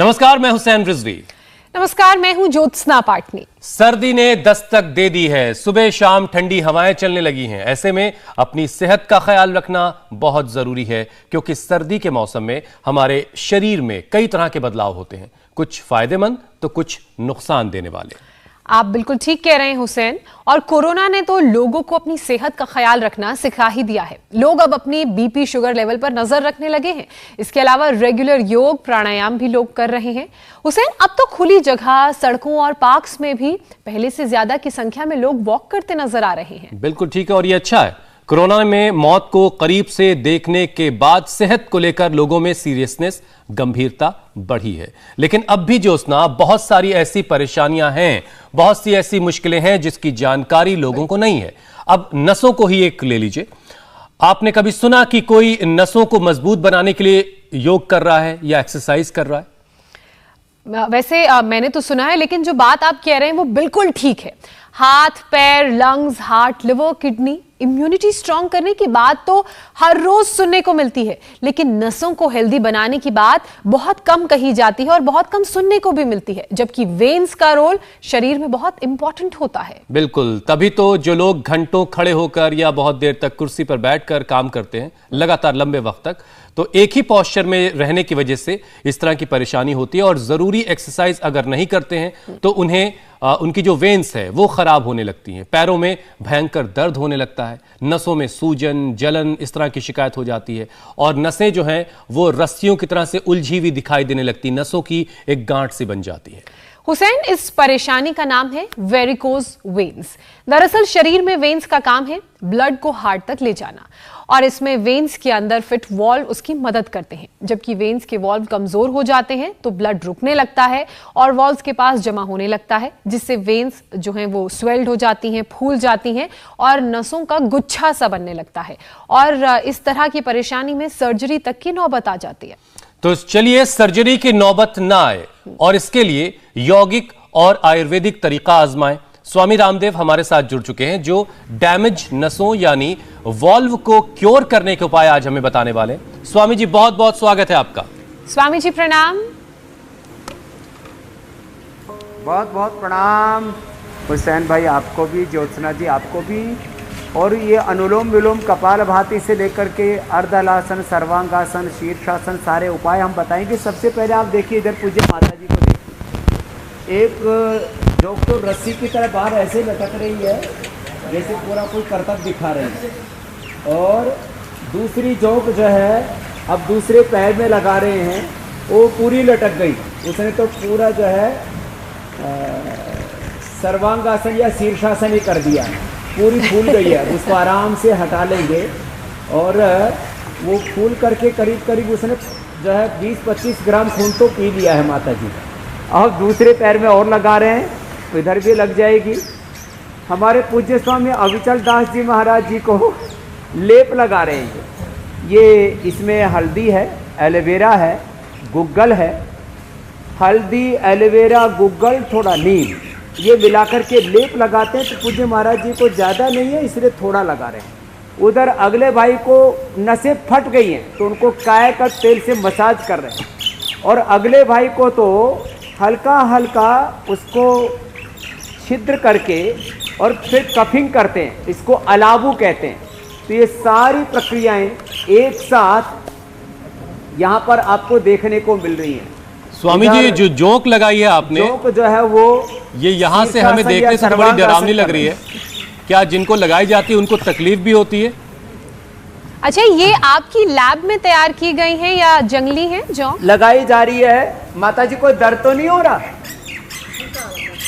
नमस्कार, मैं हुसैन रिजवी। नमस्कार, मैं हूं ज्योत्सना पाटनी। सर्दी ने दस्तक दे दी है। सुबह शाम ठंडी हवाएं चलने लगी हैं। ऐसे में अपनी सेहत का ख्याल रखना बहुत जरूरी है, क्योंकि सर्दी के मौसम में हमारे शरीर में कई तरह के बदलाव होते हैं, कुछ फायदेमंद तो कुछ नुकसान देने वाले। आप बिल्कुल ठीक कह रहे हैं हुसैन, और कोरोना ने तो लोगों को अपनी सेहत का ख्याल रखना सिखा ही दिया है। लोग अब अपनी बीपी शुगर लेवल पर नजर रखने लगे हैं। इसके अलावा रेगुलर योग प्राणायाम भी लोग कर रहे हैं। हुसैन, अब तो खुली जगह, सड़कों और पार्क्स में भी पहले से ज्यादा की संख्या में लोग वॉक करते नजर आ रहे हैं। बिल्कुल ठीक है, और ये अच्छा है। कोरोना में मौत को करीब से देखने के बाद सेहत को लेकर लोगों में सीरियसनेस, गंभीरता बढ़ी है। लेकिन अब भी ज्योत्सना, बहुत सारी ऐसी परेशानियां हैं, बहुत सी ऐसी मुश्किलें हैं जिसकी जानकारी लोगों को नहीं है। अब नसों को ही एक ले लीजिए। आपने कभी सुना कि कोई नसों को मजबूत बनाने के लिए योग कर रहा है या एक्सरसाइज कर रहा है? वैसे मैंने तो सुना है, लेकिन जो बात आप कह रहे हैं वो बिल्कुल ठीक है। हाथ, पैर, lungs, heart, liver, kidney, immunity strong करने की बात तो हर रोज सुनने को मिलती है, लेकिन नसों को हेल्दी बनाने की बात बहुत कम कही जाती है और बहुत कम सुनने को भी मिलती है, जबकि वेन्स का रोल शरीर में बहुत इंपॉर्टेंट होता है। बिल्कुल, तभी तो जो लोग घंटों खड़े होकर या बहुत देर तक कुर्सी पर बैठकर काम करते हैं, लगातार लंबे वक्त तक, तो एक ही पोस्चर में रहने की वजह से इस तरह की परेशानी होती है। और जरूरी एक्सरसाइज अगर नहीं करते हैं तो उन्हें उनकी जो वेन्स है वो खराब होने लगती हैं, पैरों में भयंकर दर्द होने लगता है, नसों में सूजन, जलन, इस तरह की शिकायत हो जाती है, और नसें जो हैं वो रस्सियों की तरह से उलझी हुई दिखाई देने लगती, नसों की एक गांठ सी बन जाती है। हुसैन, इस परेशानी का नाम है वेरिकोज वेन्स। दरअसल शरीर में वेन्स का काम है ब्लड को हार्ट तक ले जाना, और इसमें वेन्स के अंदर फिट वॉल्व उसकी मदद करते हैं। जबकि वेन्स के वॉल्व कमजोर हो जाते हैं तो ब्लड रुकने लगता है और वॉल्व्स के पास जमा होने लगता है, जिससे वेन्स जो हैं वो स्वेल्ड हो जाती हैं, फूल जाती हैं और नसों का गुच्छा सा बनने लगता है, और इस तरह की परेशानी में सर्जरी तक की नौबत आ जाती है। तो चलिए सर्जरी की नौबत ना आए और इसके लिए यौगिक और आयुर्वेदिक तरीका आजमाएं। स्वामी रामदेव हमारे साथ जुड़ चुके हैं, जो डैमेज नसों यानी वॉल्व को क्योर करने के उपाय आज हमें बताने वाले हैं। स्वामी जी, बहुत बहुत स्वागत है आपका। स्वामी जी प्रणाम। बहुत बहुत प्रणाम हुसैन भाई, आपको भी, ज्योत्सना जी आपको भी। और ये अनुलोम विलोम, कपालभाति से लेकर के अर्धहलासन, सर्वांगासन, शीर्षासन, सारे उपाय हम बताएंगे। सबसे पहले आप देखिए, इधर पूज्य माता जी को देखिए, एक जोक तो रस्सी की तरह बाहर ऐसे लटक रही है जैसे पूरा कोई करतब दिखा रही है, और दूसरी जोक जो है अब दूसरे पैर में लगा रहे हैं, वो पूरी लटक गई। उसने तो पूरा जो है सर्वांगासन या शीर्षासन ही कर दिया, पूरी फूल गई है। उसको आराम से हटा लेंगे, और वो फूल करके करीब करीब उसने जो है 20-25 ग्राम खून तो पी लिया है माता जी। अब दूसरे पैर में और लगा रहे हैं, तो इधर भी लग जाएगी। हमारे पूज्य स्वामी अविचल दास जी महाराज जी को लेप लगा रहे हैं। ये इसमें हल्दी है, एलोवेरा है, गुग्गल है। हल्दी, एलोवेरा, गुग्गल, थोड़ा नीम, ये मिलाकर के लेप लगाते हैं। तो पूज्य महाराज जी को ज़्यादा नहीं है, इसलिए थोड़ा लगा रहे हैं। उधर अगले भाई को नसें फट गई हैं, तो उनको काय का तेल से मसाज कर रहे हैं। और अगले भाई को तो हल्का हल्का उसको छिद्र करके और फिर कफिंग करते हैं, इसको अलाबू कहते हैं। तो ये सारी प्रक्रियाएं एक साथ यहाँ पर आपको देखने को मिल रही हैं। स्वामी जी, जो जोक लगाई है आपने, जोक जो है वो ये यहाँ से हमें देखने से तो बड़ी डरावनी लग रही है। क्या जिनको लगाई जाती है उनको तकलीफ भी होती है? अच्छा, ये आपकी लैब में तैयार की गई है या जंगली है जो लगाई जा रही है? माता जी को दर्द तो नहीं हो रहा?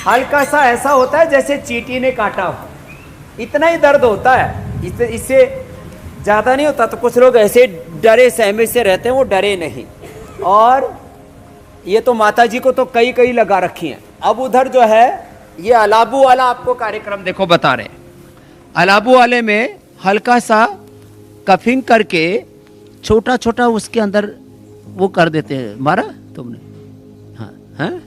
हल्का सा ऐसा होता है जैसे चींटी ने काटा हो, इतना ही दर्द होता है, इससे ज्यादा नहीं होता। तो कुछ लोग ऐसे डरे सहमे से रहते हैं, वो डरे नहीं। और ये तो माता जी को तो कई कई लगा रखी हैं। अब उधर जो है ये अलाबू वाला आपको कार्यक्रम देखो बता रहे हैं। अलाबू वाले में हल्का सा कफिंग करके छोटा छोटा उसके अंदर वो कर देते हैं। मारा तुमने? हाँ हाँ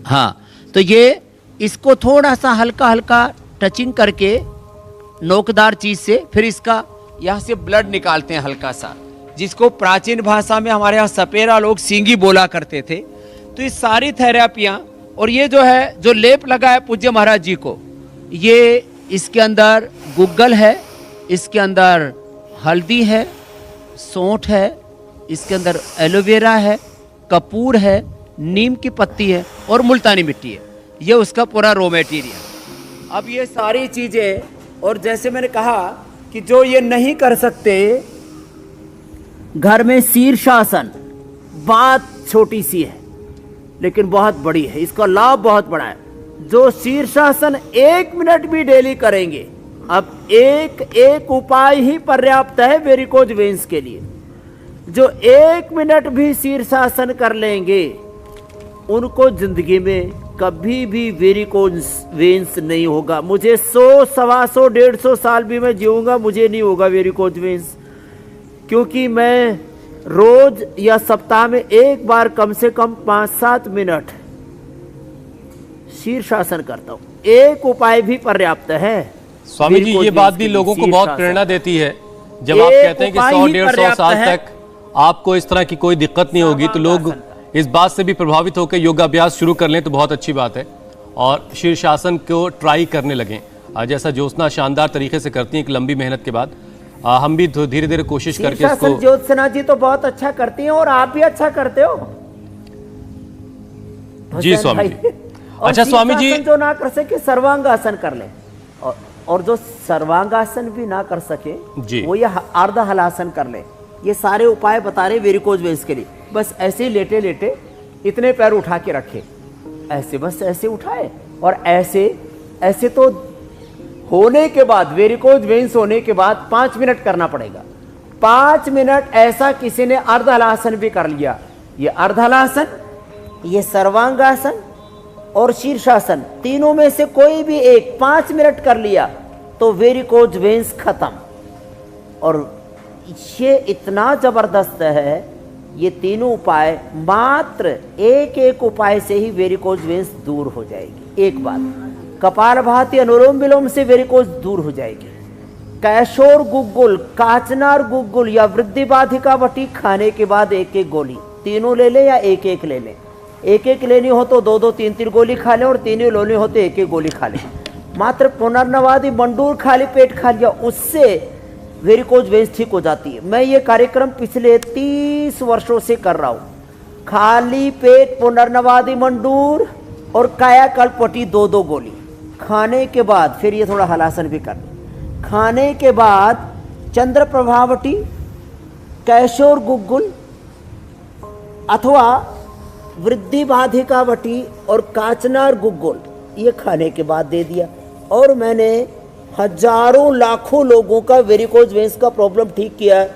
हाँ। तो ये इसको थोड़ा सा हल्का हल्का टचिंग करके नोकदार चीज से, फिर इसका यहाँ से ब्लड निकालते हैं हल्का सा, जिसको प्राचीन भाषा में हमारे यहाँ सपेरा लोग सींगी बोला करते थे। तो ये सारी थेरेपियाँ, और ये जो है जो लेप लगा है पूज्य महाराज जी को, ये इसके अंदर गुग्गल है, इसके अंदर हल्दी है, सौंठ है, इसके अंदर एलोवेरा है, कपूर है, नीम की पत्ती है और मुल्तानी मिट्टी है। ये उसका पूरा रॉ मटेरियल। अब ये सारी चीज़ें, और जैसे मैंने कहा कि जो ये नहीं कर सकते, घर में शीर्षासन, बात छोटी सी है लेकिन बहुत बड़ी है, इसका लाभ बहुत बड़ा है। जो शीर्षासन 1 मिनट भी डेली करेंगे, अब एक उपाय ही पर्याप्त है वेरिकोज वेन्स के लिए। जो 1 मिनट भी शीर्षासन कर लेंगे, उनको जिंदगी में कभी भी वेरिकोज वेन्स नहीं होगा। मुझे 100, 125, 150 साल भी मैं जीऊंगा, मुझे नहीं होगा वेरिकोज वेन्स, क्योंकि मैं रोज या सप्ताह में एक बार कम से कम 5-7 मिनट शीर्षासन करता हूँ। एक उपाय भी पर्याप्त है। स्वामी जी, ये बात भी लोगों को बहुत प्रेरणा देती है। जब आप कहते हैं कि 100-150 साल तक आपको इस तरह की कोई दिक्कत नहीं होगी, तो लोग इस बात से भी प्रभावित होकर योगाभ्यास शुरू कर लें तो बहुत अच्छी बात है और शीर्षासन को ट्राई करने लगें। जैसा ज्योत्सना शानदार तरीके से करती हैं एक लंबी मेहनत के बाद, हम भी धीरे धीरे कोशिश करके इसको। ज्योत्सना जी तो बहुत अच्छा करती हैं और आप भी अच्छा करते हो। जी स्वामी जी। अच्छा स्वामी जी, जो ना कर सके सर्वांगासन कर ले, और जो सर्वांगासन भी ना कर सके जी, वो ये अर्ध हलासन कर ले। ये सारे उपाय बता रहे वेरिकोज वेन्स के लिए। बस ऐसे ही लेटे लेटे इतने पैर उठा के रखे, ऐसे बस ऐसे उठाए, और ऐसे तो होने के बाद, वेरिकोज वेन्स होने के बाद 5 मिनट करना पड़ेगा। 5 मिनट ऐसा किसी ने अर्धहलासन भी कर लिया, ये अर्धहलासन, ये सर्वांगासन और शीर्षासन, तीनों में से कोई भी एक 5 मिनट कर लिया तो वेरिकोज वेन्स खत्म। और ये इतना जबरदस्त है, ये तीनों उपाय, मात्र एक उपाय से ही वेरिकोज वेन्स दूर हो जाएगी। एक बात, कपालभाति अनुलोम विलोम से वेरिकोज दूर हो जाएगी। कैशोर गुग्गुल, काचनार गुग्गुल या वृद्धि बाधिका वटी खाने के बाद 1-1 गोली, तीनों ले लें या 1-1 ले लें। 1-1 लेनी हो तो 2-2, 3-3 गोली खा लें, और तीनों लेनी हो तो 1-1 गोली खा लें। मात्र पुनर्नवादी मंडूर खाली पेट खा लिया, उससे वेरिकोज वेन्स ठीक हो जाती है। मैं ये कार्यक्रम पिछले 30 वर्षों से कर रहा हूँ। खाली पेट पुनर्नवादी मंडूर और कायाकल्प वटी 2-2 गोली खाने के बाद, फिर ये थोड़ा हलासन भी कर, खाने के बाद चंद्र प्रभावटी, कैशोर गुग्गुल अथवा वृद्धि बाधिकावटी और काचनार गुग्गुल, ये खाने के बाद दे दिया। और मैंने हजारों लाखों लोगों का वेरिकोज वेन्स का प्रॉब्लम ठीक किया है।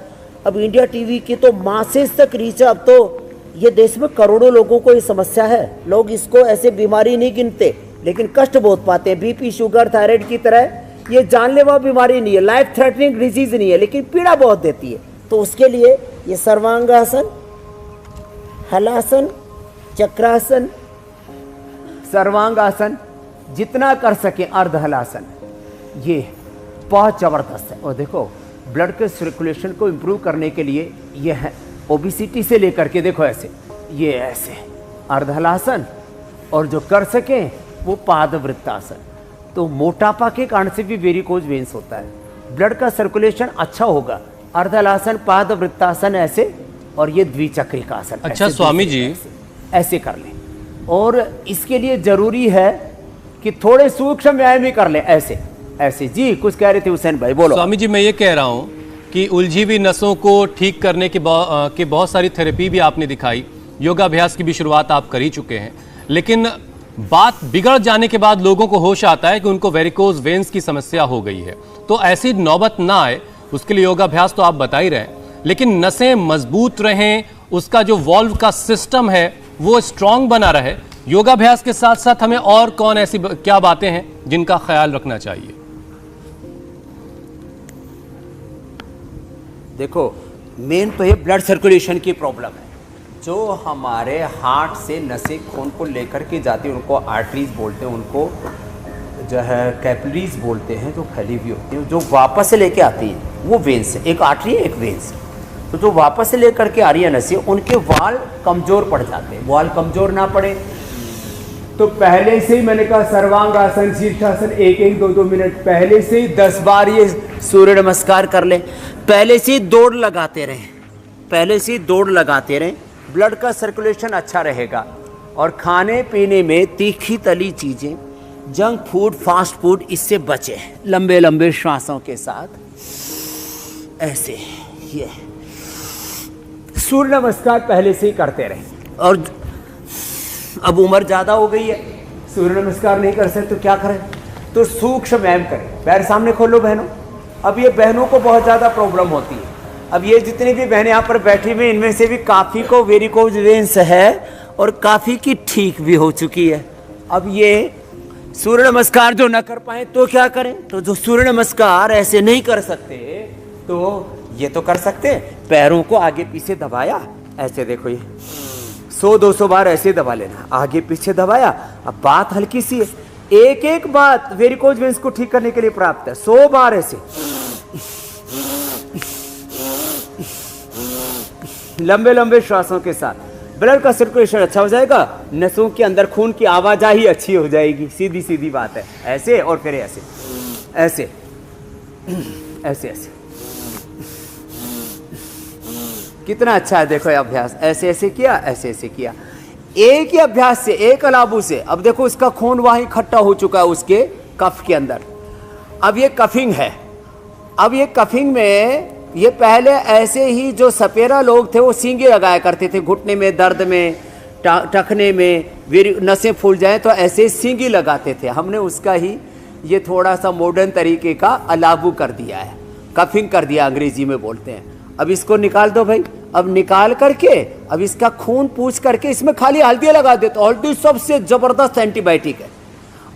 अब इंडिया टीवी की तो मासेस तक रीच है। अब तो ये देश में करोड़ों लोगों को ये समस्या है। लोग इसको ऐसे बीमारी नहीं गिनते, लेकिन कष्ट बहुत पाते हैं। बीपी, शुगर, थायराइड की तरह ये जानलेवा बीमारी नहीं है, लाइफ थ्रेटनिंग डिजीज नहीं है, लेकिन पीड़ा बहुत देती है। तो उसके लिए ये सर्वांगासन, हलासन, चक्रासन, सर्वांगासन, जितना कर सके अर्ध हलासन, ये बहुत ज़बरदस्त है। और देखो, ब्लड के सर्कुलेशन को इम्प्रूव करने के लिए ये है, ओबिसिटी से लेकर के देखो ऐसे, ये ऐसे अर्धहलासन, और जो कर सकें वो पादवृत्तासन। तो मोटापा के कारण से भी वेरिकोज वेन्स होता है, ब्लड का सर्कुलेशन अच्छा होगा। अर्धहलासन, पादवृत्तासन ऐसे, और ये द्विचक्रिकासन। अच्छा स्वामी जी, ऐसे कर लें। और इसके लिए जरूरी है कि थोड़े सूक्ष्म व्यायाम भी कर लें, ऐसे ऐसे। जी कुछ कह रहे थे हुसैन भाई, बोलो। स्वामी जी, मैं ये कह रहा हूँ कि उलझी हुई नसों को ठीक करने के बहुत सारी थेरेपी भी आपने दिखाई, योगाभ्यास की भी शुरुआत आप कर ही चुके हैं, लेकिन बात बिगड़ जाने के बाद लोगों को होश आता है कि उनको वेरिकोज वेन्स की समस्या हो गई है। तो ऐसी नौबत ना आए, उसके लिए योगाभ्यास तो आप बता ही रहे, लेकिन नसें मजबूत रहें, उसका जो वॉल्व का सिस्टम है वो स्ट्रांग बना रहे, योगाभ्यास के साथ साथ हमें और कौन ऐसी क्या बातें हैं जिनका ख्याल रखना चाहिए? देखो, मेन तो ये ब्लड सर्कुलेशन की प्रॉब्लम है। जो हमारे हार्ट से नसें खून को लेकर के जाती हैं, उनको आर्टरीज बोलते हैं, उनको जो है कैपिलरीज बोलते हैं, जो फैली हुई होती है, जो वापस से लेके आती है वो वेन्स है। एक आर्टरी है, एक वेन्स। तो जो वापस से लेकर के आ रही है नसें, उनके वाल कमजोर पड़ जाते हैं। वाल कमजोर ना पड़े तो पहले से ही मैंने कहा सर्वांगासन, शीर्षासन, 1-1, 2-2 मिनट पहले से ही 10 बार ये सूर्य नमस्कार कर ले। पहले से ही दौड़ लगाते रहें, पहले से ही दौड़ लगाते रहें, ब्लड का सर्कुलेशन अच्छा रहेगा। और खाने पीने में तीखी तली चीज़ें, जंक फूड, फास्ट फूड, इससे बचें। लंबे लंबे श्वासों के साथ ऐसे ये सूर्य नमस्कार पहले से ही करते रहें। और अब उम्र ज़्यादा हो गई है, सूर्य नमस्कार नहीं कर सकते तो क्या करें, तो सूक्ष्म व्यायाम करें। पैर सामने खोलो बहनों। अब ये बहनों को बहुत ज़्यादा प्रॉब्लम होती है। अब ये जितनी भी बहनें यहाँ पर बैठी हुई, इनमें से भी काफ़ी को वेरिकोज वेन्स है और काफ़ी की ठीक भी हो चुकी है। अब ये सूर्य नमस्कार जो न कर पाए तो क्या करें, तो जो सूर्य नमस्कार ऐसे नहीं कर सकते तो ये तो कर सकते, पैरों को आगे पीछे दबाया, ऐसे देखो ये 100-200 बार ऐसे दबा लेना, आगे पीछे दबाया। अब बात हल्की सी है, एक एक बात वेरिकोज वेन्स को ठीक करने के लिए प्राप्त है। 100 बार ऐसे लंबे लंबे श्वासों के साथ ब्लड का सर्कुलेशन अच्छा हो जाएगा, नसों के अंदर खून की आवाजाही अच्छी हो जाएगी। सीधी सीधी बात है। ऐसे और फिर ऐसे ऐसे ऐसे ऐसे, कितना अच्छा है देखो ये अभ्यास। ऐसे ऐसे किया, ऐसे ऐसे किया, एक ही अभ्यास से, एक अलाबू से। अब देखो इसका खून वहां इकट्ठा हो चुका है उसके कफ के अंदर। अब ये कफिंग है। अब ये कफिंग में ये पहले ऐसे ही जो सपेरा लोग थे वो सींगे लगाया करते थे, घुटने में दर्द में, टखने में, नसें फूल जाए तो ऐसे सींगी लगाते थे। हमने उसका ही ये थोड़ा सा मॉडर्न तरीके का अलाबू कर दिया है, कफिंग कर दिया अंग्रेजी में बोलते हैं। अब इसको निकाल दो भाई। अब निकाल करके अब इसका खून पूछ करके इसमें खाली हल्दी लगा दे, तो हल्दी सबसे जबरदस्त एंटीबायोटिक है।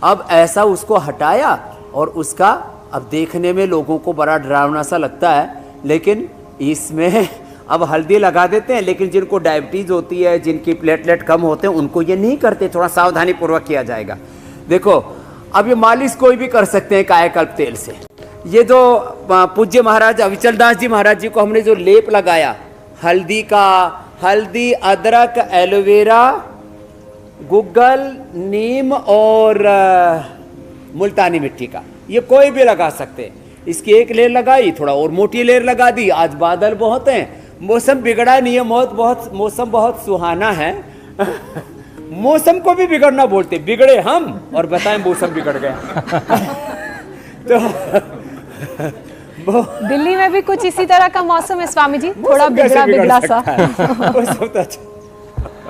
अब ऐसा उसको हटाया और उसका, अब देखने में लोगों को बड़ा डरावना सा लगता है, लेकिन इसमें अब हल्दी लगा देते हैं। लेकिन जिनको डायबिटीज होती है, जिनकी प्लेटलेट कम होते हैं, उनको ये नहीं करते, थोड़ा सावधानी पूर्वक किया जाएगा। देखो अब ये मालिश कोई भी कर सकते हैं कायाकल्प तेल से। ये जो पूज्य महाराज अविचल दास जी महाराज जी को हमने जो लेप लगाया हल्दी का, हल्दी, अदरक, एलोवेरा, गुग्गल, नीम और मुल्तानी मिट्टी का, ये कोई भी लगा सकते हैं। इसकी एक लेयर लगाई, थोड़ा और मोटी लेयर लगा दी। आज बादल बहुत हैं, मौसम बिगड़ा नहीं है, मौसम बहुत सुहाना है। मौसम को भी बिगड़ना बोलते, बिगड़े हम और बताएं मौसम बिगड़ गया। तो दिल्ली में भी कुछ इसी तरह का मौसम है स्वामी जी, थोड़ा बिगड़ा सा।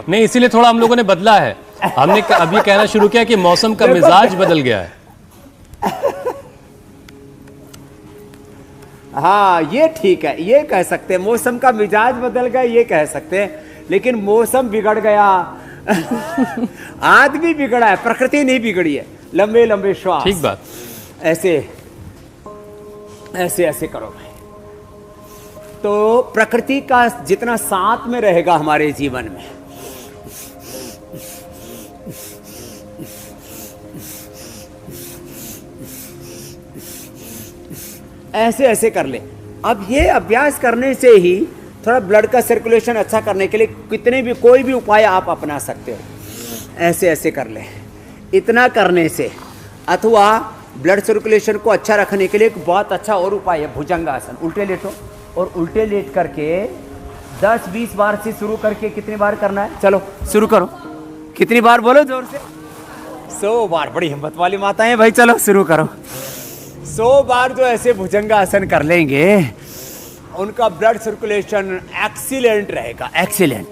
नहीं, इसीलिए थोड़ा हम लोगों ने बदला है। हमने अभी कहना शुरू किया कि मौसम का मिजाज बदल गया है। हाँ ये ठीक है, ये कह सकते हैं मौसम का मिजाज बदल गया, ये कह सकते हैं। लेकिन मौसम बिगड़ गया, आदमी बिगड़ा है, प्रकृति नहीं बिगड़ी है। लंबे लंबे श्वास, ठीक बात। ऐसे ऐसे ऐसे करो भाई, तो प्रकृति का जितना साथ में रहेगा हमारे जीवन में। ऐसे ऐसे कर ले। अब ये अभ्यास करने से ही थोड़ा ब्लड का सर्कुलेशन अच्छा करने के लिए कितने भी, कोई भी उपाय आप अपना सकते हो। ऐसे ऐसे कर ले। इतना करने से, अथवा ब्लड सर्कुलेशन को अच्छा रखने के लिए एक बहुत अच्छा और उपाय है भुजंगासन। उल्टे लेटो और उल्टे लेट करके 10-20 बार से शुरू करके कितनी बार करना है, चलो शुरू करो। कितनी बार बोलो जोर से? 100 बार। बड़ी हिम्मत वाली माताएं भाई, चलो शुरू करो। 100 बार जो ऐसे भुजंगासन कर लेंगे, उनका ब्लड सर्कुलेशन एक्सीलेंट रहेगा, एक्सीलेंट।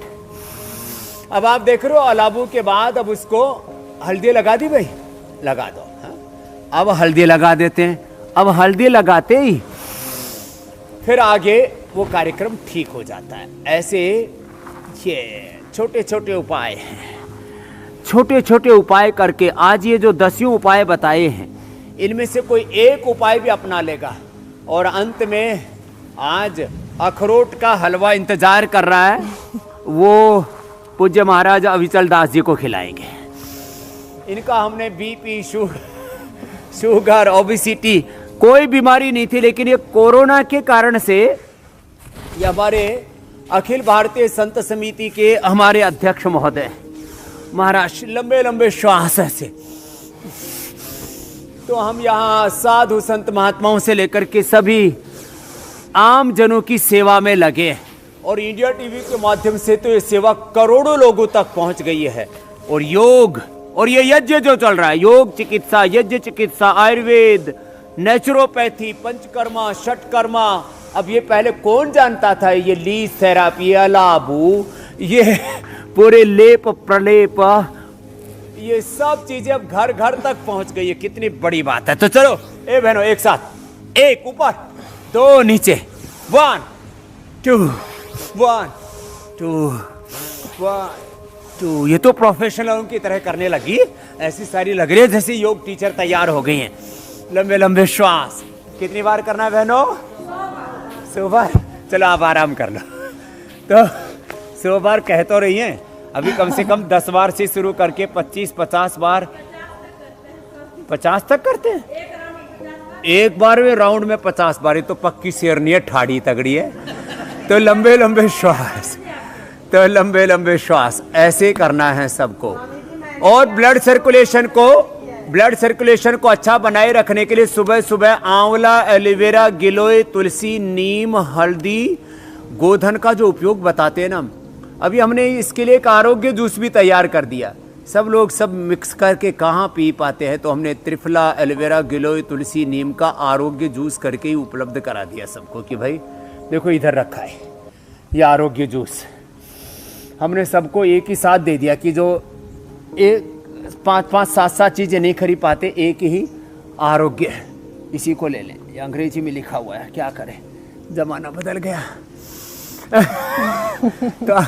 अब आप देख रहे हो अलाबू के बाद अब उसको हल्दी लगा दी भाई, लगा दो। अब हल्दी लगा देते हैं। अब हल्दी लगाते ही फिर आगे वो कार्यक्रम ठीक हो जाता है। ऐसे ये छोटे छोटे उपाय हैं, छोटे छोटे उपाय करके आज ये जो 10 उपाय बताए हैं, इनमें से कोई एक उपाय भी अपना लेगा और अंत में आज अखरोट का हलवा इंतजार कर रहा है, वो पूज्य महाराज अविचल दास जी को खिलाएंगे। इनका हमने बीपी, शुगर, ओबेसिटी, कोई बीमारी नहीं थी, लेकिन ये कोरोना के कारण से ये हमारे अखिल भारतीय संत समिति के हमारे अध्यक्ष महोदय महाराज, लंबे लंबे श्वास ऐसे। तो हम यहाँ साधु संत महात्माओं से लेकर के सभी आम जनों की सेवा में लगे हैं और इंडिया टीवी के माध्यम से तो ये सेवा करोड़ों लोगों तक पहुंच गई है। और योग और ये यज्ञ जो चल रहा है, योग चिकित्सा, यज्ञ चिकित्सा, आयुर्वेद, नेचुरोपैथी, पंचकर्मा, षटकर्मा, अब ये पहले कौन जानता था? ये लीज थेरापी, अलाबू, ये पूरे लेप प्रलेप, ये सब चीजें अब घर घर तक पहुंच गई है। कितनी बड़ी बात है। तो चलो ए बहनों, एक साथ, एक ऊपर, दो नीचे, 1 2 1 2 1 2। ये तो प्रोफेशनलों की तरह करने लगी, ऐसी सारी लग रही है जैसे योग टीचर तैयार हो गई हैं। लंबे लंबे श्वास कितनी बार करना है बहनों? 100 बार। चलो आप आराम कर लो। तो 100 बार कह तो रही हैं, अभी कम से कम 10 बार से शुरू करके 25-50 बार, 50 तक करते हैं एक बार में राउंड में 50 बार। तो पक्की शेरनी है, ठाड़ी तगड़ी है। तो लंबे लंबे श्वास, तो लंबे लंबे श्वास ऐसे करना है सबको। और ब्लड सर्कुलेशन को अच्छा बनाए रखने के लिए सुबह सुबह आंवला, एलोवेरा, गिलोय, तुलसी, नीम, हल्दी, गोधन का जो उपयोग बताते हैं ना, अभी हमने इसके लिए एक आरोग्य जूस भी तैयार कर दिया। सब लोग सब मिक्स करके कहाँ पी पाते हैं, तो हमने त्रिफला, एलोवेरा, गिलोय, तुलसी, नीम का आरोग्य जूस करके ही उपलब्ध करा दिया सबको कि भाई देखो इधर रखा है ये आरोग्य जूस। हमने सबको एक ही साथ दे दिया कि जो एक 5-5, 7-7 चीज़ें नहीं खरीद पाते, एक ही आरोग्य है, इसी को ले लें। ये अंग्रेजी में लिखा हुआ है, क्या करें, जमाना बदल गया। तो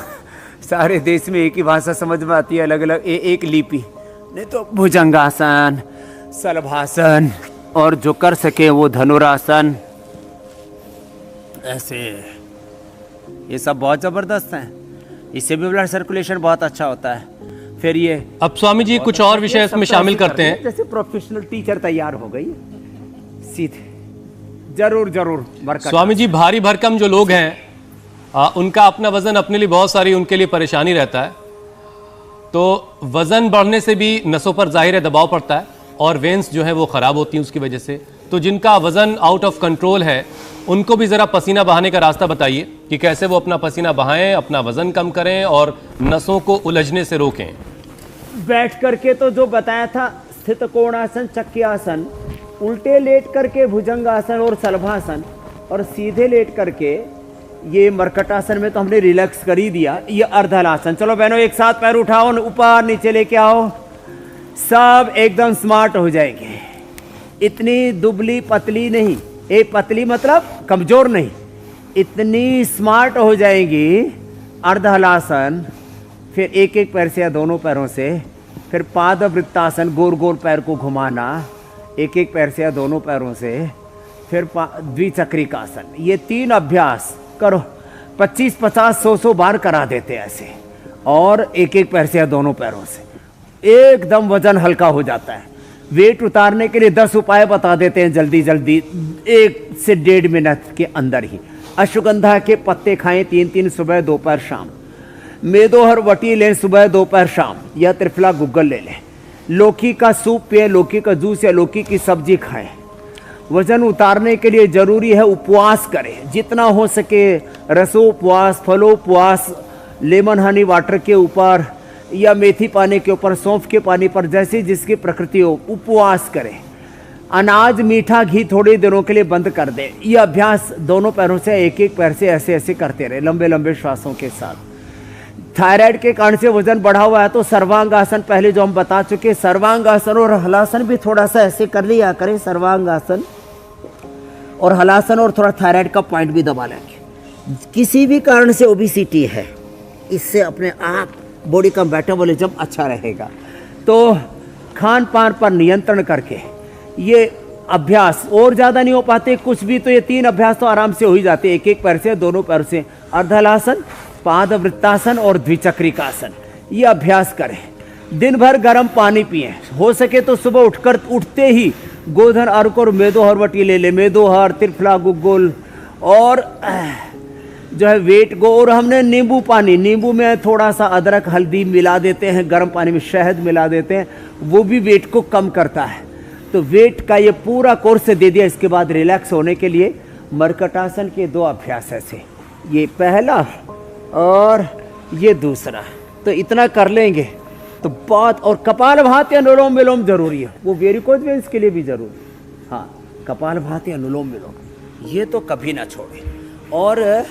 सारे देश में एक ही भाषा समझ में आती है, अलग अलग एक लिपि। नहीं तो भुजंगासन, शलभासन, और जो कर सके वो धनुरासन, ऐसे ये सब बहुत ज़बरदस्त हैं। इससे भी ब्लड सर्कुलेशन बहुत अच्छा होता है। फिर ये अब स्वामी जी कुछ और विषय इसमें शामिल करते हैं। जैसे प्रोफेशनल टीचर तैयार हो गई सीधे, जरूर जरूर। स्वामी जी भारी भरकम जो लोग हैं उनका अपना वजन अपने लिए बहुत सारी उनके लिए परेशानी रहता है। तो वजन बढ़ने से भी नसों पर जाहिर है दबाव पड़ता है और वेन्स जो है वो खराब होती हैं उसकी वजह से। तो जिनका वजन आउट ऑफ कंट्रोल है उनको भी ज़रा पसीना बहाने का रास्ता बताइए कि कैसे वो अपना पसीना बहाएं, अपना वजन कम करें और नसों को उलझने से रोकें। बैठ करके तो जो बताया था, स्थित कोणासन, चक्रियासन, उल्टे लेट करके भुजंगासन और शलभासन, और सीधे लेट करके ये मरकटासन में तो हमने रिलैक्स कर ही दिया। ये अर्धहलासन। चलो बहनों एक साथ पैर उठाओ, ऊपर नीचे लेके आओ, सब एकदम स्मार्ट हो जाएंगे। इतनी दुबली पतली नहीं, एक पतली मतलब कमजोर नहीं, इतनी स्मार्ट हो जाएंगी। अर्धहलासन, फिर एक एक पैर से या दोनों पैरों से, फिर पादवृत्तासन, गोल गोल पैर को घुमाना एक एक पैर से या दोनों पैरों से, फिर द्विचक्रिकासन। ये 3 अभ्यास करो, 25, 50, 100 बार करा देते हैं ऐसे, और एक एक पैर से या दोनों पैरों से एकदम वजन हल्का हो जाता है। वेट उतारने के लिए 10 उपाय बता देते हैं जल्दी जल्दी, 1 से 1.5 मिनट के अंदर ही। अश्वगंधा के पत्ते खाएं 3-3 सुबह, दोपहर, शाम। मेदोहर वटी लें सुबह, दोपहर, शाम, या त्रिफला गुग्गल ले लें। लौकी का सूप पिए, लौकी का जूस या लौकी की सब्जी खाएं। वजन उतारने के लिए जरूरी है उपवास करें, जितना हो सके रसोपवास, फलोपवास, लेमन हनी वाटर के ऊपर या मेथी पानी के ऊपर, सौंफ के पानी पर, जैसे जिसकी प्रकृति हो, उपवास करें। अनाज, मीठा, घी थोड़े दिनों के लिए बंद कर दें। यह अभ्यास दोनों पैरों से एक एक पैर से ऐसे ऐसे करते रहे, लंबे लंबे श्वासों के साथ। थायराइड के कारण से वजन बढ़ा हुआ है तो सर्वांगासन पहले जो हम बता चुके, सर्वांगासन और हलासन भी थोड़ा सा ऐसे कर लिया करें। सर्वांगासन और हलासन, और थोड़ा थायराइड का पॉइंट भी दबा लेंगे। किसी भी कारण से ओबेसिटी है, इससे अपने आप बॉडी का मेटाबॉलिज्म अच्छा रहेगा। तो खान पान पर नियंत्रण करके ये अभ्यास, और ज़्यादा नहीं हो पाते कुछ भी तो ये 3 अभ्यास तो आराम से हो ही जाते, एक एक पैर से, दोनों पैर से। अर्धहलासन, पादवृत्तासन और द्विचक्रिकासन, ये अभ्यास करें। दिन भर गर्म पानी पिएं, हो सके तो सुबह उठते ही गोधन, अर्क और मेदोहर वटी ले ले। मेदोहर, त्रिफला गुग्गुल और जो है वेट को, और हमने नींबू पानी, नींबू में थोड़ा सा अदरक हल्दी मिला देते हैं, गर्म पानी में शहद मिला देते हैं, वो भी वेट को कम करता है। तो वेट का ये पूरा कोर्स दे दिया। इसके बाद रिलैक्स होने के लिए मर्कटासन के 2 अभ्यास ऐसे, ये पहला और ये दूसरा, तो इतना कर लेंगे तो बहुत। और कपालभाति अनुलोम विलोम जरूरी है, वो वेरिकोज वेन्स के लिए भी जरूरी है। हाँ, कपालभाति अनुलोम विलोम ये तो कभी ना छोड़े। और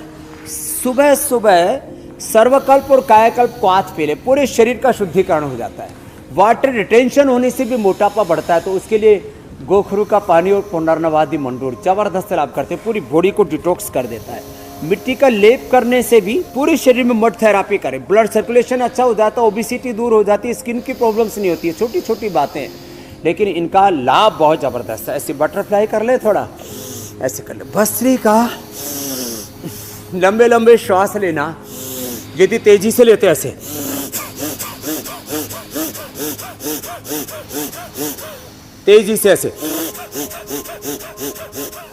सुबह सुबह सर्वकल्प और कायाकल्प क्वाथ पी ले, पूरे शरीर का शुद्धिकरण हो जाता है। वाटर रिटेंशन होने से भी मोटापा बढ़ता है, तो उसके लिए गोखरू का पानी और पुनर्नवादी मंडूर जबरदस्त लाभ करते हैं, पूरी बॉडी को डिटॉक्स कर देता है। मिट्टी का लेप करने से भी पूरे शरीर में मड थेरापी करें, ब्लड सर्कुलेशन अच्छा हो जाता है, ओबिसिटी दूर हो जाती है, स्किन की प्रॉब्लम्स नहीं होती है। छोटी छोटी बातें हैं, लेकिन इनका लाभ बहुत ज़बरदस्त है। ऐसे बटरफ्लाई कर ले, थोड़ा ऐसे कर ले, भस्त्रिका, लंबे लंबे श्वास लेना, यदि तेजी से लेते ऐसे, तेजी से ऐसे,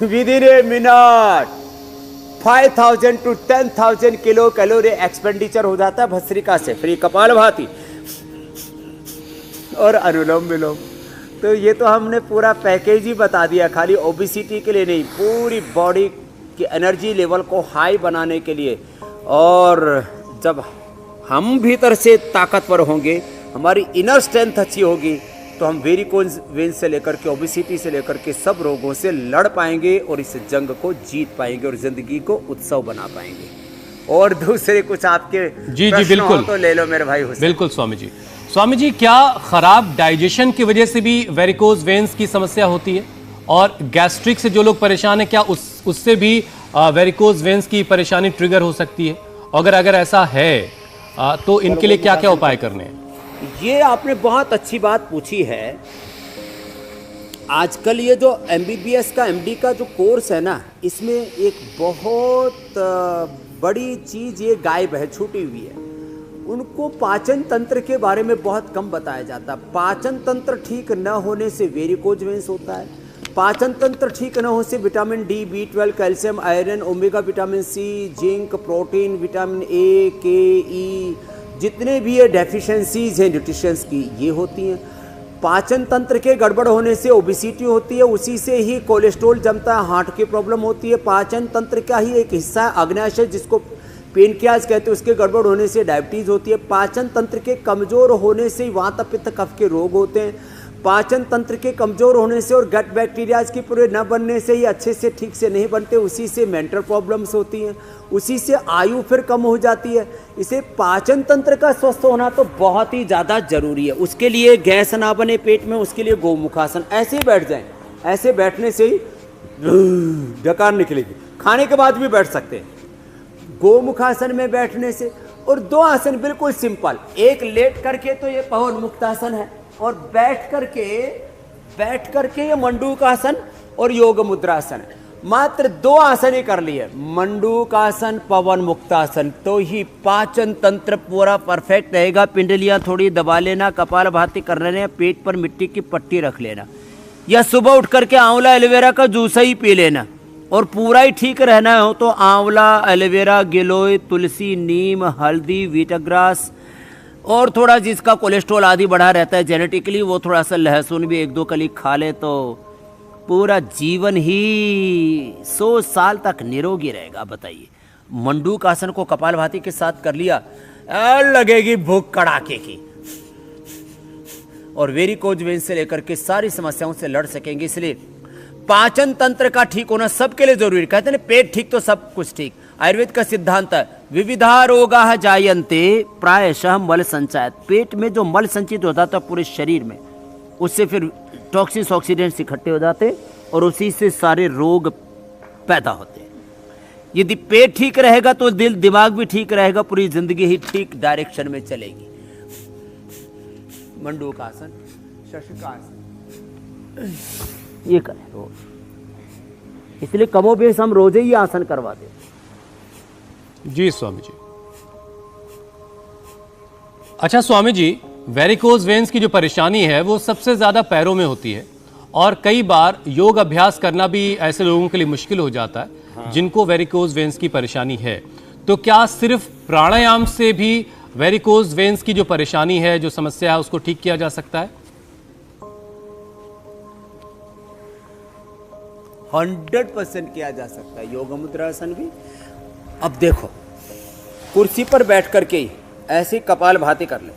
within a minute 5000 to 10,000 kilo calorie expenditure हो जाता है भस्त्रिका से। फ्री कपालभाति और अनुलोम विलोम, तो ये तो हमने पूरा पैकेज ही बता दिया, खाली ओबिसिटी के लिए नहीं, पूरी बॉडी की एनर्जी लेवल को हाई बनाने के लिए। और जब हम भीतर से ताकतवर होंगे, हमारी इनर स्ट्रेंथ अच्छी होगी, तो हम वेरिकोज वेन्स से लेकर के ओबिसिटी से लेकर के सब रोगों से लड़ पाएंगे और इस जंग को जीत पाएंगे और जिंदगी को उत्सव बना पाएंगे। और दूसरे कुछ आपके जी बिल्कुल तो ले लो मेरे भाई हुसैन। बिल्कुल स्वामी जी। स्वामी जी, क्या खराब डाइजेशन की वजह से भी वेरिकोज वेन्स की समस्या होती है? और गैस्ट्रिक से जो लोग परेशान है, क्या उससे भी वेरिकोज वेन्स की परेशानी ट्रिगर हो सकती है? अगर ऐसा है तो इनके लिए क्या क्या उपाय करने हैं? ये आपने बहुत अच्छी बात पूछी है। आजकल ये जो MBBS का MD का जो कोर्स है ना, इसमें एक बहुत बड़ी चीज़ ये गायब है, छूटी हुई है। उनको पाचन तंत्र के बारे में बहुत कम बताया जाता। पाचन तंत्र ठीक न होने से वेरिकोज वेन्स होता है। पाचन तंत्र ठीक न होने से vitamin D, B12, calcium, iron, omega vitamin C, zinc, protein, vitamin A, K, E, जितने भी ये डेफिशिएंसीज हैं न्यूट्रिशंस की, ये होती हैं। पाचन तंत्र के गड़बड़ होने से ओबिसिटी होती है, उसी से ही कोलेस्ट्रॉल जमता है, हार्ट की प्रॉब्लम होती है। पाचन तंत्र का ही एक हिस्सा है अग्न्याशय, जिसको पेनक्रियाज कहते हैं, उसके गड़बड़ होने से डायबिटीज़ होती है। पाचन तंत्र के कमज़ोर होने से वात पित्त कफ के रोग होते हैं। पाचन तंत्र के कमज़ोर होने से और गट बैक्टीरियाज की पूरे न बनने से ही अच्छे से ठीक से नहीं बनते, उसी से मेंटल प्रॉब्लम्स होती हैं, उसी से आयु फिर कम हो जाती है। इसे पाचन तंत्र का स्वस्थ होना तो बहुत ही ज़्यादा ज़रूरी है। उसके लिए गैस ना बने पेट में, उसके लिए गोमुखासन, ऐसे ही बैठ जाएं। ऐसे बैठने से ही डकार निकलेगी। खाने के बाद भी बैठ सकते हैं गोमुखासन में बैठने से। और 2 आसन बिल्कुल सिंपल, एक लेट करके तो ये पवन मुक्तासन है, और बैठ करके ये मंडूकासन और योग मुद्रासन है। मात्र 2 आसन ही कर लिए, मंडूकासन, पवन मुक्तासन, तो ही पाचन तंत्र पूरा परफेक्ट रहेगा। पिंडलियां थोड़ी दबा लेना, कपालभाति कर लेना, पेट पर मिट्टी की पट्टी रख लेना, या सुबह उठ करके आंवला एलोवेरा का जूस ही पी लेना। और पूरा ही ठीक रहना हो तो आंवला, एलोवेरा, गिलोय, तुलसी, नीम, हल्दी, वीटाग्रास, और थोड़ा जिसका कोलेस्ट्रॉल आदि बढ़ा रहता है जेनेटिकली, वो थोड़ा सा लहसुन भी 1-2 कली खा ले, तो पूरा जीवन ही 100 साल तक निरोगी रहेगा। बताइए, मंडूकासन को कपालभाति के साथ कर लिया, लगेगी भूख कड़ाके की, और वेरिकोज वेन्स से लेकर के सारी समस्याओं से लड़ सकेंगे। इसलिए पाचन तंत्र का ठीक होना सबके लिए जरूरी। कहते हैं पेट ठीक तो सब कुछ ठीक। आयुर्वेद का सिद्धांत है, विविधा रोगाः जायन्ते प्रायशः मल संचयात्। पेट में जो मल संचित होता था पूरे शरीर में, उससे फिर टॉक्सिन्स, ऑक्सीडेंट्स इकट्ठे हो जाते और उसी से सारे रोग पैदा होते हैं। यदि पेट ठीक रहेगा तो दिल दिमाग भी ठीक रहेगा, पूरी जिंदगी ही ठीक डायरेक्शन में चलेगी। मंडूकासन, शशकासन, ये करें रोज। इसलिए कमोबेश हम रोज ही आसन करवाते। जी स्वामी जी। अच्छा स्वामी जी, वेरिकोज वेन्स की जो परेशानी है वो सबसे ज्यादा पैरों में होती है, और कई बार योग अभ्यास करना भी ऐसे लोगों के लिए मुश्किल हो जाता है जिनको वेरिकोज वेन्स की परेशानी है। तो क्या सिर्फ प्राणायाम से भी वेरिकोज वेन्स की जो परेशानी है, जो समस्या है, उसको ठीक किया जा सकता है? 100% किया जा सकता है योग मुद्रासन भी। अब देखो, कुर्सी पर बैठ करके ही ऐसी कपालभाति कर ले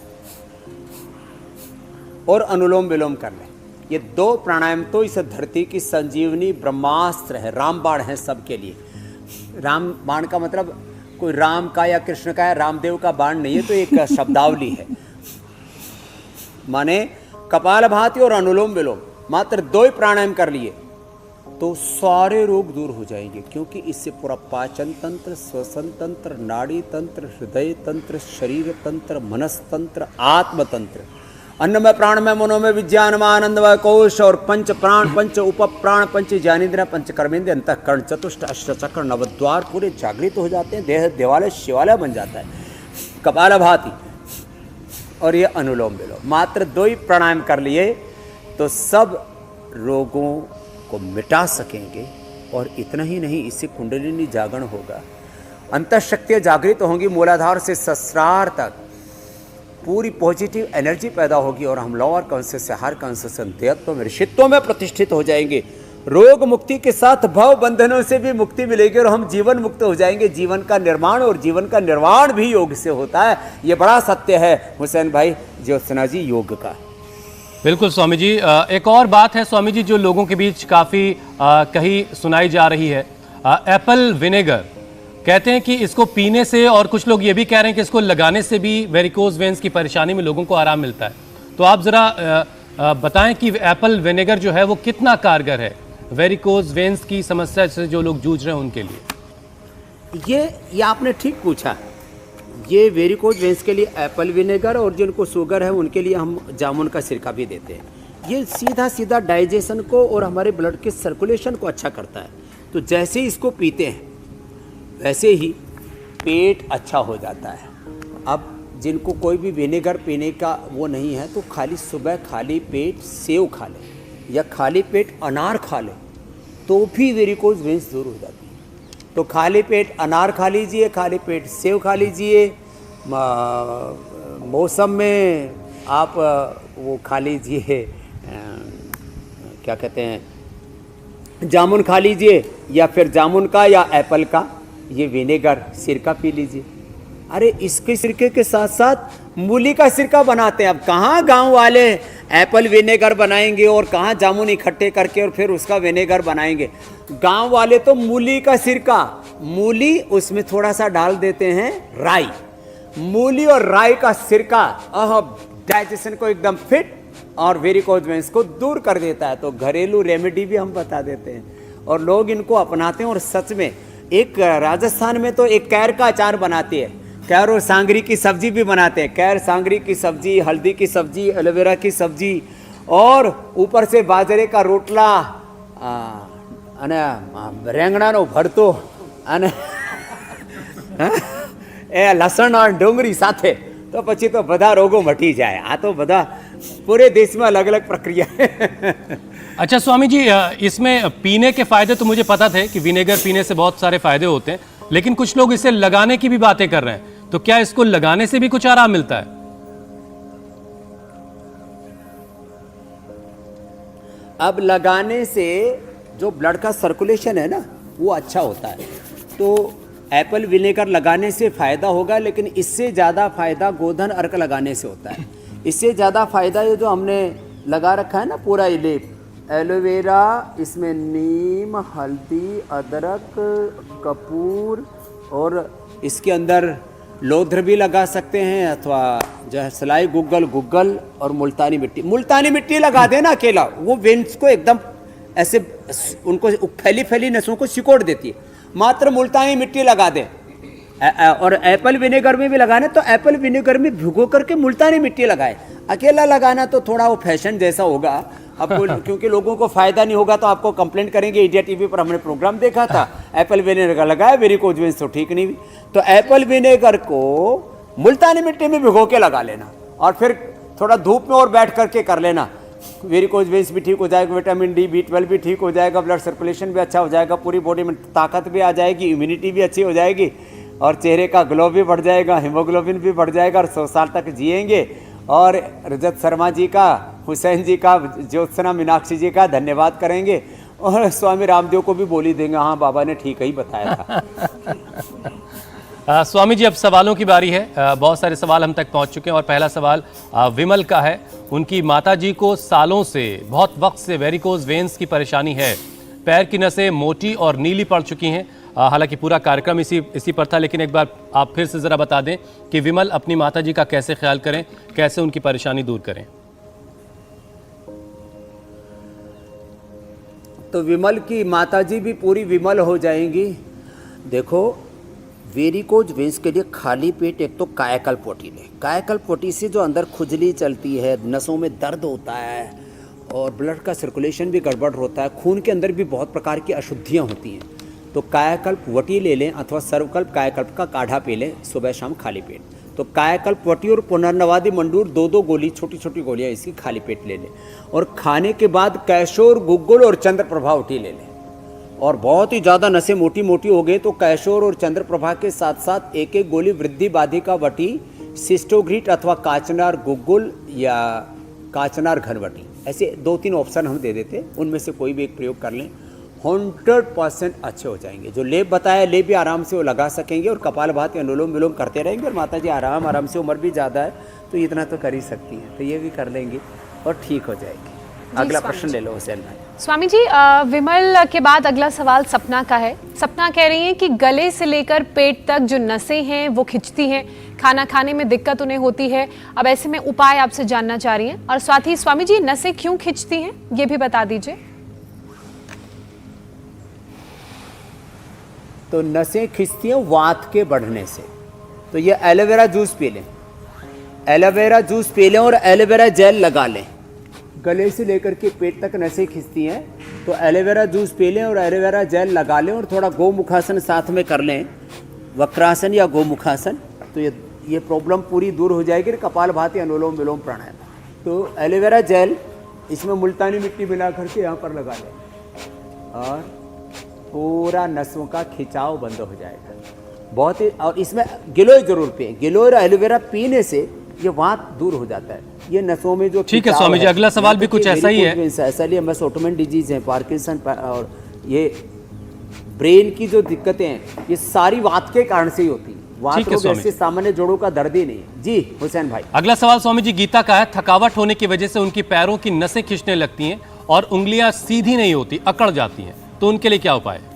और अनुलोम विलोम कर ले। ये 2 प्राणायाम तो इस धरती की संजीवनी ब्रह्मास्त्र है, रामबाण है सबके लिए। रामबाण का मतलब कोई राम का या कृष्ण का या रामदेव का बाण नहीं है, तो एक शब्दावली है। माने कपालभाति और अनुलोम विलोम मात्र 2 ही प्राणायाम कर लिए तो सारे रोग दूर हो जाएंगे, क्योंकि इससे पूरा पाचन तंत्र, श्वसन तंत्र, नाड़ी तंत्र, हृदय तंत्र, शरीर तंत्र, मनस तंत्र, आत्म तंत्र, अन्नमय प्राणमय मनोमय विज्ञानमय आनंदमय कोश और पंच प्राण, पंच उप प्राण, पंच ज्ञानेन्द्रिय, पंच कर्मेंद्रिय, अंतःकरण, चतुष्ट अष्टचक्र नवद्वार पूरे जागृत हो जाते हैं। देह देवालय शिवालय बन जाता है। कपालभाति और ये अनुलोम विलोम मात्र 2 ही प्राणायाम कर लिए तो सब रोगों को मिटा सकेंगे। और इतना ही नहीं, इससे कुंडलिनी जागरण होगा, अंतःशक्तियाँ जागृत होंगी, मूलाधार से सहस्रार तक पूरी पॉजिटिव एनर्जी पैदा होगी और हम लोअर कॉन्शियस से हायर कॉन्शियस देहत्व में ऋषित्व में प्रतिष्ठित हो जाएंगे। रोग मुक्ति के साथ भव बंधनों से भी मुक्ति मिलेगी और हम जीवन मुक्त हो जाएंगे। जीवन का निर्माण और जीवन का निर्वाण भी योग से होता है। ये बड़ा सत्य है हुसैन भाई ज्योत्सना जी योग का। बिल्कुल स्वामी जी। एक और बात है स्वामी जी जो लोगों के बीच काफ़ी कहीं सुनाई जा रही है, एप्पल विनेगर। कहते हैं कि इसको पीने से, और कुछ लोग ये भी कह रहे हैं कि इसको लगाने से भी वेरिकोज वेन्स की परेशानी में लोगों को आराम मिलता है। तो आप ज़रा बताएं कि एप्पल विनेगर जो है वो कितना कारगर है वेरिकोज वेन्स की समस्या से जो लोग जूझ रहे हैं उनके लिए। ये आपने ठीक पूछा। ये वेरिकोज वेन्स के लिए एप्पल विनेगर, और जिनको शुगर है उनके लिए हम जामुन का सिरका भी देते हैं। ये सीधा सीधा डाइजेशन को और हमारे ब्लड के सर्कुलेशन को अच्छा करता है। तो जैसे ही इसको पीते हैं वैसे ही पेट अच्छा हो जाता है। अब जिनको कोई भी विनेगर पीने का वो नहीं है तो खाली सुबह खाली पेट सेव खा ले या खाली पेट अनार खा ले तो भी वेरिकोज वेन्स दूर हो जाती है। तो खाली पेट अनार खा लीजिए, खाली पेट सेव खा लीजिए, मौसम में आप वो खा लीजिए, क्या कहते हैं, जामुन खा लीजिए, या फिर जामुन का या एप्पल का ये विनेगर सिरका पी लीजिए। अरे इसके सिरके के साथ साथ मूली का सिरका बनाते हैं। अब कहाँ गांव वाले एप्पल विनेगर बनाएंगे और कहाँ जामुन इकट्ठे करके और फिर उसका विनेगर बनाएंगे। गांव वाले तो मूली का सिरका, मूली उसमें थोड़ा सा डाल देते हैं राई, मूली और राई का सिरका डाइजेशन को एकदम फिट और वेरिकोज वेन्स को दूर कर देता है। तो घरेलू रेमेडी भी हम बता देते हैं और लोग इनको अपनाते हैं। और सच में एक राजस्थान में तो एक कैर का अचार बनाती है, कैर और सांगरी की सब्जी भी बनाते हैं। कैर सांगरी की सब्जी, हल्दी की सब्जी, एलोवेरा की सब्जी और ऊपर से बाजरे का रोटला અને રેંગણાનો ભરતો અને એ લસણ અને ડુંગળી સાથે તો પછી તો બધા રોગો મટી જાય। આ તો બધા पूरे देश में अलग अलग प्रक्रिया है। अच्छा स्वामी जी, इसमें पीने के फायदे तो मुझे पता थे कि विनेगर पीने से बहुत सारे फायदे होते हैं, लेकिन कुछ लोग इसे लगाने की भी बातें कर रहे हैं। तो क्या इसको लगाने से भी कुछ आराम मिलता है? अब लगाने से जो ब्लड का सर्कुलेशन है ना वो अच्छा होता है। तो एप्पल विनेगर लगाने से फ़ायदा होगा, लेकिन इससे ज़्यादा फ़ायदा गोधन अर्क लगाने से होता है। इससे ज़्यादा फ़ायदा ये जो हमने लगा रखा है ना पूरा ये लेप, एलोवेरा, इसमें नीम, हल्दी, अदरक, कपूर और इसके अंदर लोध्र भी लगा सकते हैं, अथवा जो है सलाई गुग्गल और मुल्तानी मिट्टी। मुल्तानी मिट्टी लगा देना अकेला, वो वेन्स को एकदम ऐसे उनको फैली फैली नसों को सिकोड़ देती है। मात्र मुल्तानी मिट्टी लगा दें। और एप्पल विनेगर में भी लगाना तो एप्पल विनेगर में भिगो करके मुल्तानी मिट्टी लगाए। अकेला लगाना तो थोड़ा वो फैशन जैसा होगा आपको, क्योंकि लोगों को फायदा नहीं होगा तो आपको कंप्लेंट करेंगे। इंडिया टीवी पर हमने प्रोग्राम देखा था, एप्पल विनेगर लगाया, वेरिकोज वेन्स तो ठीक नहीं हुई। तो एप्पल विनेगर को मुल्तानी मिट्टी में भिगो के लगा लेना और फिर थोड़ा धूप में और बैठ करके कर लेना। वेरिकोज वेन्स भी ठीक हो जाएगा, विटामिन डी, B12 भी ठीक हो जाएगा, ब्लड सर्कुलेशन भी अच्छा हो जाएगा, पूरी बॉडी में ताकत भी आ जाएगी, इम्यूनिटी भी अच्छी हो जाएगी। और चेहरे का ग्लो भी बढ़ जाएगा, हीमोग्लोबिन भी बढ़ जाएगा और 100 साल तक जिएंगे। और रजत शर्मा जी का, हुसैन जी का, ज्योत्सना मीनाक्षी जी का धन्यवाद करेंगे और स्वामी रामदेव को भी बोली देंगे, हाँ बाबा ने ठीक ही बताया था। स्वामी जी, अब सवालों की बारी है। बहुत सारे सवाल हम तक पहुंच चुके हैं और पहला सवाल विमल का है। उनकी माताजी को सालों से, बहुत वक्त से वेरिकोज वेन्स की परेशानी है। पैर की नसें मोटी और नीली पड़ चुकी हैं। हालांकि पूरा कार्यक्रम इसी पर था, लेकिन एक बार आप फिर से ज़रा बता दें कि विमल अपनी माताजी का कैसे ख्याल करें, कैसे उनकी परेशानी दूर करें। तो विमल की माताजी भी पूरी विमल हो जाएंगी। देखो, वेरिकोज वेन्स के लिए खाली पेट एक तो कायाकल्प पट्टी लें। कायाकल्प पट्टी से जो अंदर खुजली चलती है, नसों में दर्द होता है और ब्लड का सर्कुलेशन भी गड़बड़ होता है, खून के अंदर भी बहुत प्रकार की अशुद्धियाँ होती हैं। तो कायाकल्प वटी ले लें अथवा सर्वकल्प कायाकल्प का काढ़ा पी लें सुबह शाम खाली पेट। तो कायाकल्प वटी और पुनर्नवादी मंडूर 2-2 गोली, छोटी छोटी गोलियाँ इसकी खाली पेट ले लें। और खाने के बाद कैशोर, गुग्गुल और चंद्रप्रभा वटी ले लें। और बहुत ही ज़्यादा नसें मोटी मोटी हो गई तो कैशोर और चंद्रप्रभा के साथ साथ एक एक गोली वृद्धि बाधिका वटी, सिस्टोग्रीट अथवा काचनार गुग्गुल या काचनार घनवटी, ऐसे 2-3 ऑप्शन हम दे देते, उनमें से कोई भी एक प्रयोग कर लें। 100% अच्छे हो जाएंगे। जो लेप बताया, लेप भी आराम से वो लगा सकेंगे और कपालभाति अनुलोम विलोम करते रहेंगे। और माता जी आराम से, उम्र भी ज़्यादा है तो इतना तो कर ही सकती हैं, तो ये भी कर लेंगे और ठीक हो जाएगी। अगला प्रश्न ले लो हुसैन भाई। स्वामी जी, विमल के बाद अगला सवाल सपना का है। सपना कह रही हैं कि गले से लेकर पेट तक जो नसें हैं वो खिंचती हैं, खाना खाने में दिक्कत उन्हें होती है। अब ऐसे में उपाय आपसे जानना चाह रही हैं। और साथ ही स्वामी जी, नसें क्यों खिंचती हैं ये भी बता दीजिए। तो नसें खिंचती हैं वात के बढ़ने से। तो ये एलोवेरा जूस पी लें, एलोवेरा जूस पी लें और एलोवेरा जेल लगा लें। गले से लेकर के पेट तक नसें खिंचती हैं तो एलोवेरा जूस पी लें और एलोवेरा जेल लगा लें और थोड़ा गोमुखासन साथ में कर लें, वक्रासन या गोमुखासन, तो ये प्रॉब्लम पूरी दूर हो जाएगी। कपालभाति अनुलोम विलोम प्राणायाम। तो एलोवेरा जेल इसमें मुल्तानी मिट्टी मिला करके यहाँ पर लगा लें और पूरा नसों का खिंचाव बंद हो जाएगा बहुत ही। और इसमें गिलोय जरूर पिए। गिलोय और एलोवेरा पीने से ये वात दूर हो जाता है, ये नसों में जो। ठीक है स्वामी जी, अगला सवाल भी कुछ ऐसा ही है। ऐसा लिए मेसोटोमन डिजीज है, पार्किंसन और ये ब्रेन की जो दिक्कतें हैं ये सारी वात के कारण से ही होती है। वात रोग ऐसे सामान्य जोड़ों का दर्द ही नहीं है। जी हुसैन भाई। अगला सवाल स्वामी जी गीता का है। थकावट होने की वजह से उनकी पैरों की नसें खिंचने लगती हैं और उंगलियां सीधी नहीं होती, अकड़ जाती हैं, तो उनके लिए क्या उपाय है?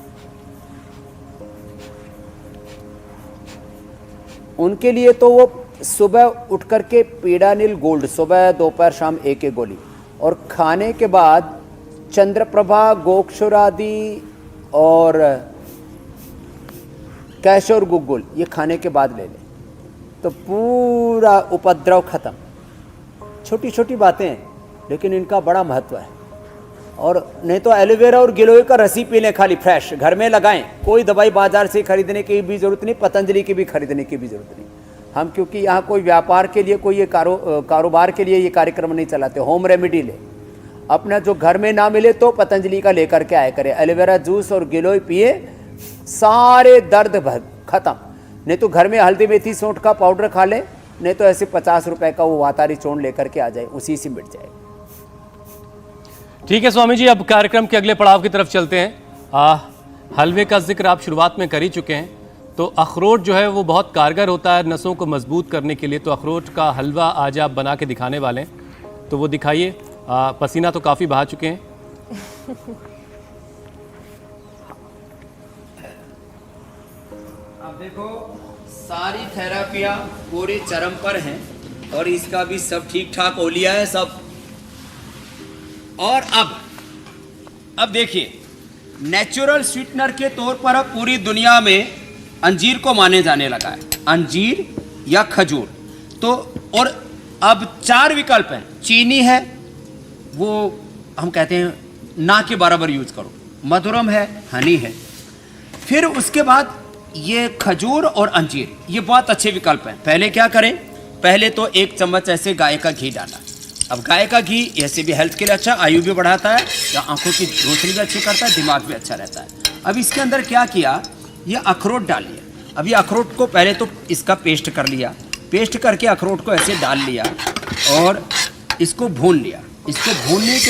उनके लिए तो वो सुबह उठ करके पीड़ानिल गोल्ड सुबह दोपहर शाम एक गोली, और खाने के बाद चंद्रप्रभा, गोक्षुरादि और कैशोर गुग्गुल ये खाने के बाद ले लें तो पूरा उपद्रव खत्म। छोटी छोटी बातें हैं लेकिन इनका बड़ा महत्व है। और नहीं तो एलोवेरा और गिलोय का रसी पी लें, खाली फ्रेश घर में लगाएं। कोई दवाई बाजार से खरीदने की भी जरूरत नहीं, पतंजलि की भी खरीदने की भी जरूरत नहीं। हम क्योंकि यहाँ कोई व्यापार के लिए, कोई ये कारोबार के लिए ये कार्यक्रम नहीं चलाते। होम रेमेडी ले, अपना जो घर में ना मिले तो पतंजलि का लेकर के आया करें। एलोवेरा जूस और गिलोय पिए, सारे दर्द खत्म। नहीं तो घर में हल्दी मेथी सौंठ का पाउडर खा लें, नहीं तो ऐसे 50 रुपए का वो वातारी चूर्ण लेकर के आ जाए, उसी से मिट जाए। ठीक है स्वामी जी, अब कार्यक्रम के अगले पड़ाव की तरफ चलते हैं। हलवे का जिक्र आप शुरुआत में कर ही चुके हैं। तो अखरोट जो है वो बहुत कारगर होता है नसों को मजबूत करने के लिए। तो अखरोट का हलवा आज आप बना के दिखाने वाले हैं, तो वो दिखाइए। पसीना तो काफ़ी बहा चुके हैं। अब देखो, सारी थेरापियाँ पूरे चरम पर हैं और इसका भी सब ठीक ठाक हो लिया है सब। और अब देखिए, नेचुरल स्वीटनर के तौर पर अब पूरी दुनिया में अंजीर को माने जाने लगा है, अंजीर या खजूर। तो और अब 4 विकल्प हैं। चीनी है, वो हम कहते हैं ना के बराबर यूज करो। मधुरम है, हनी है। फिर उसके बाद ये खजूर और अंजीर, ये बहुत अच्छे विकल्प हैं। पहले क्या करें, पहले तो 1 चम्मच ऐसे गाय का घी डाला। अब गाय का घी ऐसे भी हेल्थ के लिए अच्छा, आयु भी बढ़ाता है, या आंखों की रोशनी भी अच्छी करता है, दिमाग भी अच्छा रहता है। अब इसके अंदर क्या किया, ये अखरोट डालिए अभी अखरोट को पहले तो इसका पेस्ट कर लिया, पेस्ट करके अखरोट को ऐसे डाल लिया और इसको भून लिया। इसको भूनने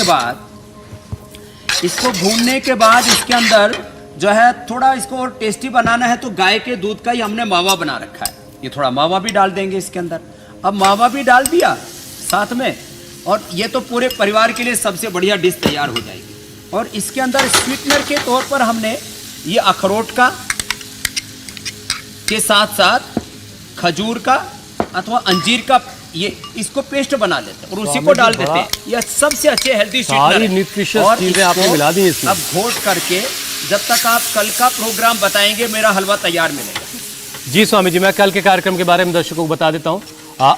के बाद इसके अंदर जो है थोड़ा इसको और टेस्टी बनाना है तो गाय के दूध का ही हमने मावा बना रखा है, ये थोड़ा मावा भी डाल देंगे इसके अंदर। अब मावा भी डाल दिया साथ में और ये तो पूरे परिवार के लिए सबसे बढ़िया डिश तैयार हो जाएगी। और इसके अंदर स्वीटनर के तौर पर हमने ये अखरोट का के साथ साथ खजूर का अथवा अंजीर का ये इसको पेस्ट बना लेते हैं और उसी को डाल देते हैं। ये सबसे अच्छे हेल्दी सारी न्यूट्रिशियस चीजें आपने मिला दी इसमें। अब घोट करके जब तक आप कल का प्रोग्राम बताएंगे मेरा हलवा तैयार मिलेगा। जी स्वामी जी, मैं कल के कार्यक्रम के बारे में दर्शकों को बता देता हूं।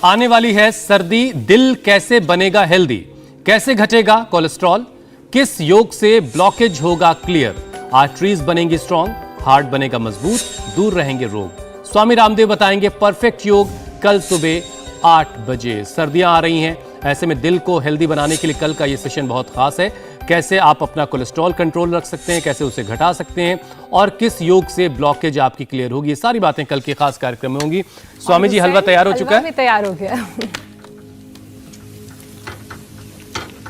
आने वाली है सर्दी, दिल कैसे बनेगा हेल्दी, कैसे घटेगा कोलेस्ट्रॉल, किस योग से ब्लॉकेज होगा क्लियर, आर्टरीज बनेंगी स्ट्रांग, हार्ट बनेगा मजबूत, दूर रहेंगे रोग। स्वामी रामदेव बताएंगे परफेक्ट योग कल सुबह 8 बजे। सर्दियां आ रही हैं, ऐसे में दिल को हेल्दी बनाने के लिए कल का ये सेशन बहुत खास है। कैसे आप अपना कोलेस्ट्रॉल कंट्रोल रख सकते हैं, कैसे उसे घटा सकते हैं और किस योग से ब्लॉकेज आपकी क्लियर होगी, ये सारी बातें कल के खास कार्यक्रम में होंगी। स्वामी जी, हलवा तैयार हो चुका है? तैयार हो गया।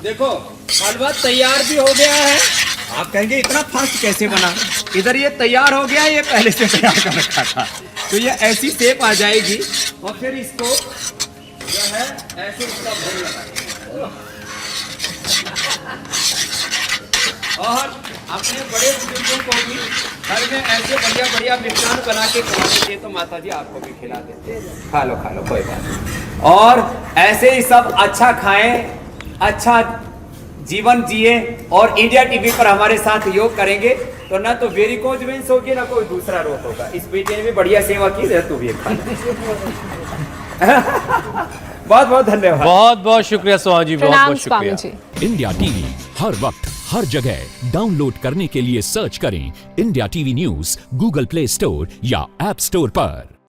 देखो हलवा तैयार भी हो गया है। आप कहेंगे इतना फास्ट कैसे बना? इधर ये तैयार हो गया, ये पहले से तैयार कर रखा था, तो ये ऐसी शेप आ जाएगी और फिर इसको जो है ऐसे इसका भून लगाएंगे और अपने बड़े बुजुर्गों को भी घर में ऐसे बढ़िया बढ़िया मिष्ठान बना के खिला देते, तो माता जी आपको भी खिला देते, खा लो कोई बात नहीं। और ऐसे ही सब अच्छा खाएं, अच्छा जीवन जिए और इंडिया टीवी पर हमारे साथ योग करेंगे तो ना तो वेरिकोज वेन्स होगी ना कोई दूसरा रोग होगा। इस बेटे ने भी बढ़िया सेवा की है, तू भी बहुत बहुत धन्यवाद। बहुत बहुत शुक्रिया स्वामी जी, बहुत बहुत शुक्रिया। इंडिया टीवी हर वक्त हर जगह डाउनलोड करने के लिए सर्च करें India TV news Google play store या ऐप स्टोर पर।